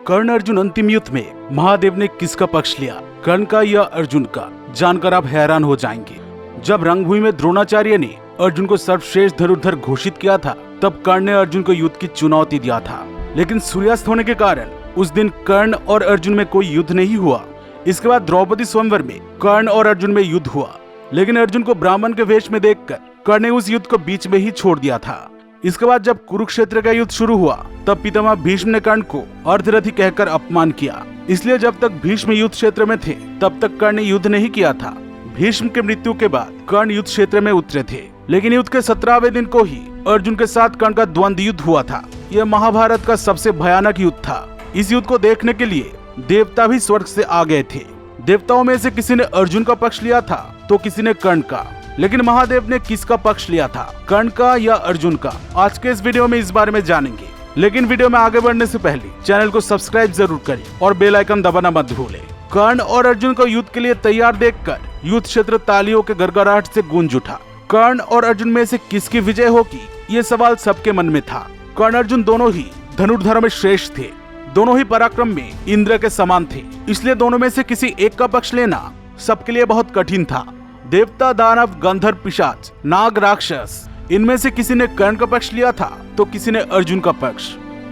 कर्ण अर्जुन अंतिम युद्ध में महादेव ने किसका पक्ष लिया, कर्ण का या अर्जुन का? जानकर आप हैरान हो जाएंगे। जब रंगभूमि में द्रोणाचार्य ने अर्जुन को सर्वश्रेष्ठ धनुर्धर घोषित किया था, तब कर्ण ने अर्जुन को युद्ध की चुनौती दिया था। लेकिन सूर्यास्त होने के कारण उस दिन कर्ण और अर्जुन में कोई युद्ध नहीं हुआ। इसके बाद द्रौपदी स्वयंवर में कर्ण और अर्जुन में युद्ध हुआ, लेकिन अर्जुन को ब्राह्मण के वेश में देखकर कर्ण ने उस युद्ध को बीच में ही छोड़ दिया था। इसके बाद जब कुरुक्षेत्र का युद्ध शुरू हुआ, तब पितामह भीष्म ने कर्ण को अर्धरथी कहकर अपमान किया। इसलिए जब तक भीष्म युद्ध क्षेत्र में थे, तब तक कर्ण ने युद्ध नहीं किया था। भीष्म के मृत्यु के बाद कर्ण युद्ध क्षेत्र में उतरे थे, लेकिन युद्ध के 17वें दिन को ही अर्जुन के साथ कर्ण का द्वंद्व युद्ध हुआ था। यह महाभारत का सबसे भयानक युद्ध था। इस युद्ध को देखने के लिए देवता भी स्वर्ग से आ गए थे। देवताओं में से किसी ने अर्जुन का पक्ष लिया था, तो किसी ने कर्ण का। लेकिन महादेव ने किसका पक्ष लिया था, कर्ण का या अर्जुन का? आज के इस वीडियो में इस बारे में जानेंगे। लेकिन वीडियो में आगे बढ़ने से पहले चैनल को सब्सक्राइब जरूर करें और बेल आइकन दबाना मत भूलें। कर्ण और अर्जुन को युद्ध के लिए तैयार देखकर युद्ध क्षेत्र तालियों के गड़गड़ाहट से गूंज उठा। कर्ण और अर्जुन में से किसकी विजय होगी, ये सवाल सबके मन में था। कर्ण अर्जुन दोनों ही धनुर्धर में श्रेष्ठ थे। दोनों ही पराक्रम में इंद्र के समान थे। इसलिए दोनों में से किसी एक का पक्ष लेना सबके लिए बहुत कठिन था। देवता, दानव, गंधर्व, पिशाच, नाग, राक्षस, इनमें से किसी ने कर्ण का पक्ष लिया था, तो किसी ने अर्जुन का पक्ष।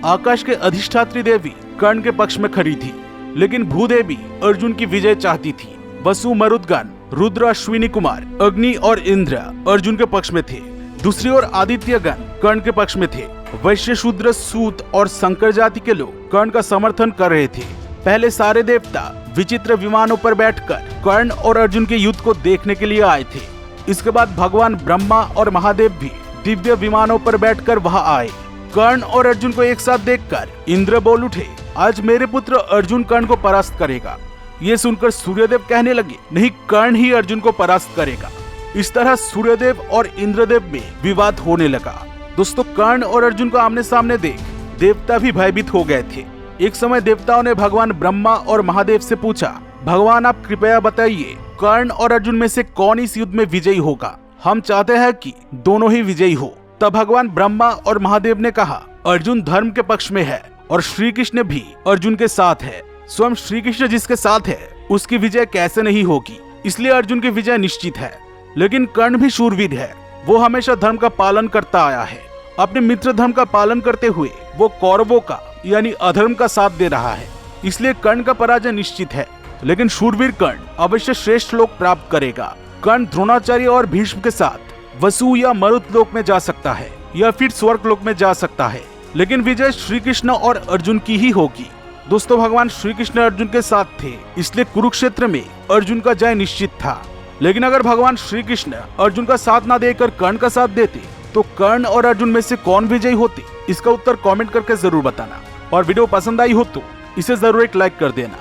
आकाश के अधिष्ठात्री देवी कर्ण के पक्ष में खड़ी थी, लेकिन भूदेवी अर्जुन की विजय चाहती थी। वसु, मरुदगण, रुद्र, अश्विनी कुमार, अग्नि और इंद्र अर्जुन के पक्ष में थे। दूसरी ओर आदित्यगण कर्ण के पक्ष में थे। वैश्य, शूद्र, सूत और संकर जाति के लोग कर्ण का समर्थन कर रहे थे। पहले सारे देवता विचित्र विमानों पर बैठकर कर्ण और अर्जुन के युद्ध को देखने के लिए आए थे। इसके बाद भगवान ब्रह्मा और महादेव भी दिव्य विमानों पर बैठकर वहां आए। कर्ण और अर्जुन को एक साथ देखकर इंद्र बोल उठे, आज मेरे पुत्र अर्जुन कर्ण को परास्त करेगा। ये सुनकर सूर्यदेव कहने लगे, नहीं, कर्ण ही अर्जुन को परास्त करेगा। इस तरह सूर्यदेव और इंद्रदेव में विवाद होने लगा। दोस्तों, कर्ण और अर्जुन को आमने सामने देख देवता भी भयभीत हो गए थे। एक समय देवताओं ने भगवान ब्रह्मा और महादेव से पूछा, भगवान आप कृपया बताइए, कर्ण और अर्जुन में से कौन इस युद्ध में विजयी होगा? हम चाहते हैं कि दोनों ही विजयी हो। तब भगवान ब्रह्मा और महादेव ने कहा, अर्जुन धर्म के पक्ष में है और श्री कृष्ण भी अर्जुन के साथ है। स्वयं श्री कृष्ण जिसके साथ है, उसकी विजय कैसे नहीं होगी? इसलिए अर्जुन की विजय निश्चित है। लेकिन कर्ण भी शूरवीर है। वो हमेशा धर्म का पालन करता आया है। अपने मित्र धर्म का पालन करते हुए वो कौरवों का यानी अधर्म का साथ दे रहा है। इसलिए कर्ण का पराजय निश्चित है। लेकिन शूरवीर कर्ण अवश्य श्रेष्ठ लोक प्राप्त करेगा। कर्ण द्रोणाचार्य और भीष्म के साथ वसु या मरुत लोक में जा सकता है या फिर स्वर्ग लोक में जा सकता है। लेकिन विजय श्री कृष्ण और अर्जुन की ही होगी। दोस्तों, भगवान श्री कृष्ण अर्जुन के साथ थे, इसलिए कुरुक्षेत्र में अर्जुन का जय निश्चित था। लेकिन अगर भगवान श्री कृष्ण अर्जुन का साथ ना देकर कर्ण का साथ देते, तो कर्ण और अर्जुन में से कौन विजयी होते? इसका उत्तर कमेंट करके जरूर बताना। और वीडियो पसंद आई हो तो इसे जरूर एक लाइक कर देना।